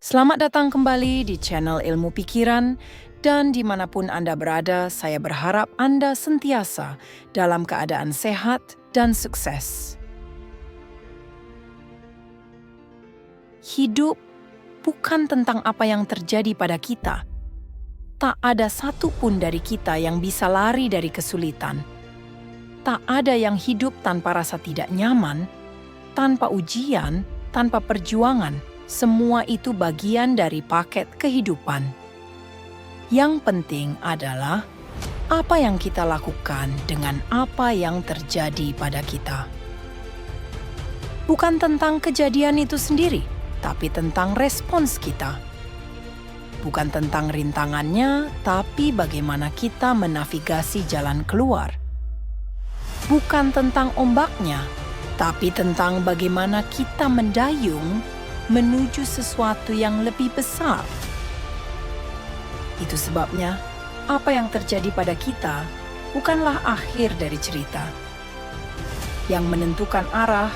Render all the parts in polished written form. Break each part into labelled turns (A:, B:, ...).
A: Selamat datang kembali di channel Ilmu Pikiran, dan dimanapun Anda berada, saya berharap Anda sentiasa dalam keadaan sehat dan sukses. Hidup bukan tentang apa yang terjadi pada kita. Tak ada satupun dari kita yang bisa lari dari kesulitan. Tak ada yang hidup tanpa rasa tidak nyaman, tanpa ujian, tanpa perjuangan. Semua itu bagian dari paket kehidupan. Yang penting adalah apa yang kita lakukan dengan apa yang terjadi pada kita. Bukan tentang kejadian itu sendiri, tapi tentang respons kita. Bukan tentang rintangannya, tapi bagaimana kita menavigasi jalan keluar. Bukan tentang ombaknya, tapi tentang bagaimana kita mendayung menuju sesuatu yang lebih besar. Itu sebabnya, apa yang terjadi pada kita bukanlah akhir dari cerita. Yang menentukan arah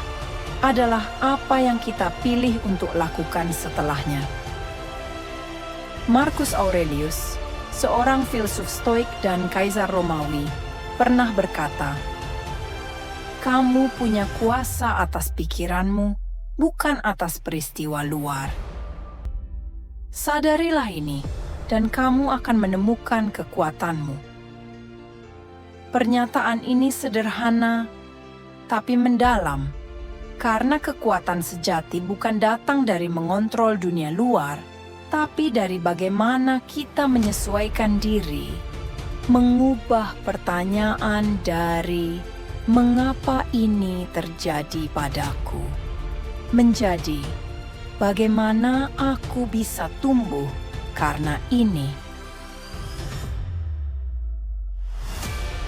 A: adalah apa yang kita pilih untuk lakukan setelahnya. Marcus Aurelius, seorang filsuf Stoik dan kaisar Romawi, pernah berkata, "Kamu punya kuasa atas pikiranmu, bukan atas peristiwa luar." Sadarilah ini, dan kamu akan menemukan kekuatanmu. Pernyataan ini sederhana, tapi mendalam, karena kekuatan sejati bukan datang dari mengontrol dunia luar, tapi dari bagaimana kita menyesuaikan diri, mengubah pertanyaan dari "mengapa ini terjadi padaku?" menjadi "bagaimana aku bisa tumbuh karena ini?"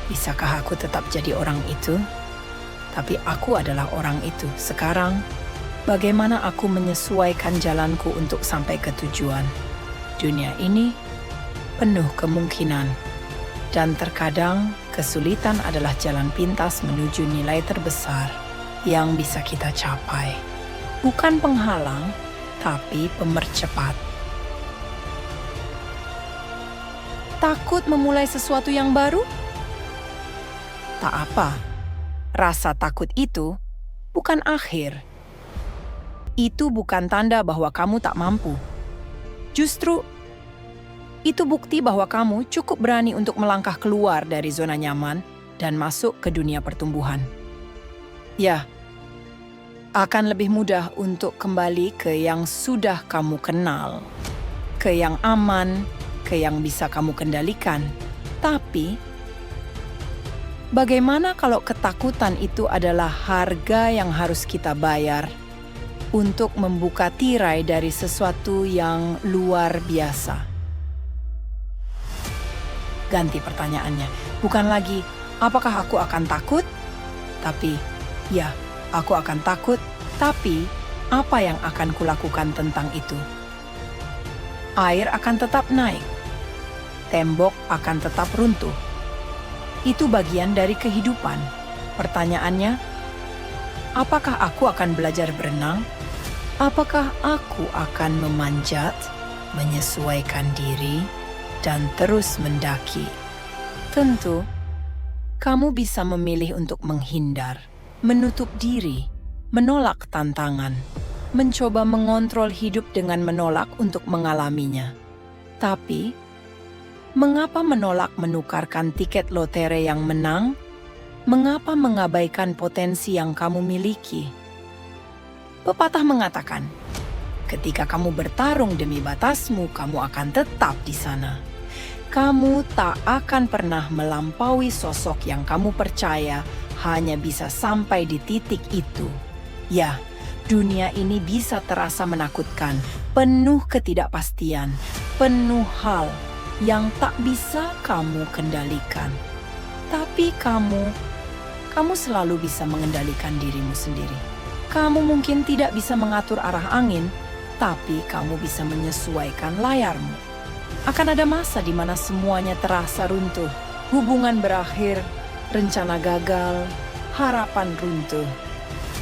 A: Bisakah aku tetap jadi orang itu? Tapi aku adalah orang itu. Sekarang, bagaimana aku menyesuaikan jalanku untuk sampai ke tujuan? Dunia ini penuh kemungkinan, dan terkadang kesulitan adalah jalan pintas menuju nilai terbesar yang bisa kita capai. Bukan penghalang, tapi pemercepat. Takut memulai sesuatu yang baru? Tak apa. Rasa takut itu bukan akhir. Itu bukan tanda bahwa kamu tak mampu. Justru, itu bukti bahwa kamu cukup berani untuk melangkah keluar dari zona nyaman dan masuk ke dunia pertumbuhan. Ya, akan lebih mudah untuk kembali ke yang sudah kamu kenal, ke yang aman, ke yang bisa kamu kendalikan. Tapi, bagaimana kalau ketakutan itu adalah harga yang harus kita bayar untuk membuka tirai dari sesuatu yang luar biasa? Ganti pertanyaannya, bukan lagi apakah aku akan takut, tapi ya, aku akan takut, tapi apa yang akan kulakukan tentang itu? Air akan tetap naik. Tembok akan tetap runtuh. Itu bagian dari kehidupan. Pertanyaannya, apakah aku akan belajar berenang? Apakah aku akan memanjat, menyesuaikan diri, dan terus mendaki? Tentu, kamu bisa memilih untuk menghindar, menutup diri, menolak tantangan, mencoba mengontrol hidup dengan menolak untuk mengalaminya. Tapi, mengapa menolak menukarkan tiket lotre yang menang? Mengapa mengabaikan potensi yang kamu miliki? Pepatah mengatakan, ketika kamu bertarung demi batasmu, kamu akan tetap di sana. Kamu tak akan pernah melampaui sosok yang kamu percaya hanya bisa sampai di titik itu. Ya, dunia ini bisa terasa menakutkan, penuh ketidakpastian, penuh hal yang tak bisa kamu kendalikan. Tapi kamu selalu bisa mengendalikan dirimu sendiri. Kamu mungkin tidak bisa mengatur arah angin, tapi kamu bisa menyesuaikan layarmu. Akan ada masa di mana semuanya terasa runtuh, hubungan berakhir, rencana gagal, harapan runtuh.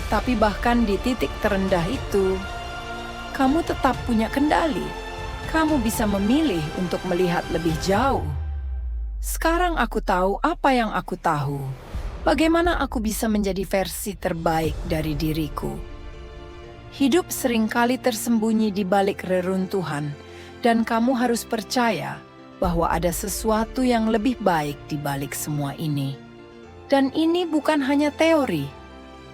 A: Tapi bahkan di titik terendah itu, kamu tetap punya kendali. Kamu bisa memilih untuk melihat lebih jauh. Sekarang aku tahu apa yang aku tahu. Bagaimana aku bisa menjadi versi terbaik dari diriku. Hidup seringkali tersembunyi di balik reruntuhan, dan kamu harus percaya bahwa ada sesuatu yang lebih baik di balik semua ini. Dan ini bukan hanya teori.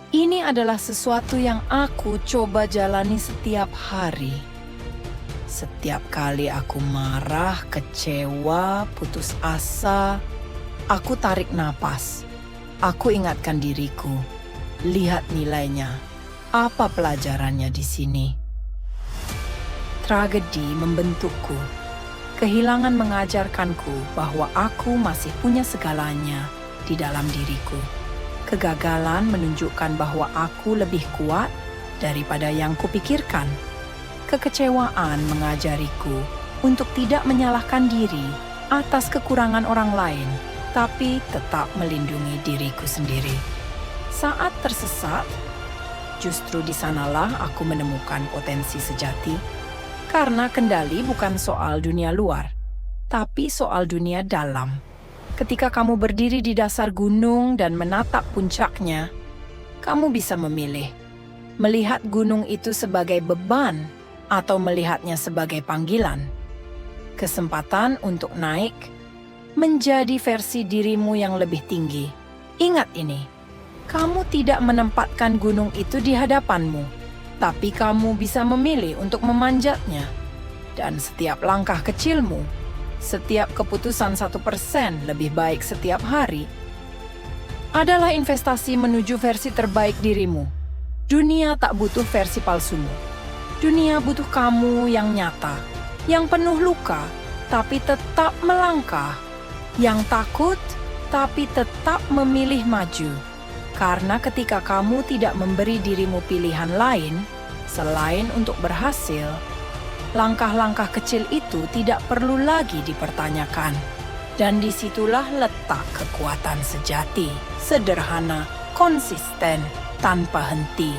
A: Ini adalah sesuatu yang aku coba jalani setiap hari. Setiap kali aku marah, kecewa, putus asa, aku tarik napas. Aku ingatkan diriku, lihat nilainya. Apa pelajarannya di sini? Tragedi membentukku. Kehilangan mengajarkanku bahwa aku masih punya segalanya di dalam diriku. Kegagalan menunjukkan bahwa aku lebih kuat daripada yang kupikirkan. Kekecewaan mengajariku untuk tidak menyalahkan diri atas kekurangan orang lain, tapi tetap melindungi diriku sendiri. Saat tersesat, justru di sanalah aku menemukan potensi sejati, karena kendali bukan soal dunia luar, tapi soal dunia dalam. Ketika kamu berdiri di dasar gunung dan menatap puncaknya, kamu bisa memilih, melihat gunung itu sebagai beban atau melihatnya sebagai panggilan. Kesempatan untuk naik, menjadi versi dirimu yang lebih tinggi. Ingat ini. Kamu tidak menempatkan gunung itu di hadapanmu, tapi kamu bisa memilih untuk memanjatnya. Dan setiap langkah kecilmu, setiap keputusan 1% lebih baik setiap hari, adalah investasi menuju versi terbaik dirimu. Dunia tak butuh versi palsumu. Dunia butuh kamu yang nyata, yang penuh luka, tapi tetap melangkah. Yang takut, tapi tetap memilih maju. Karena ketika kamu tidak memberi dirimu pilihan lain, selain untuk berhasil, langkah-langkah kecil itu tidak perlu lagi dipertanyakan. Dan disitulah letak kekuatan sejati, sederhana, konsisten, tanpa henti.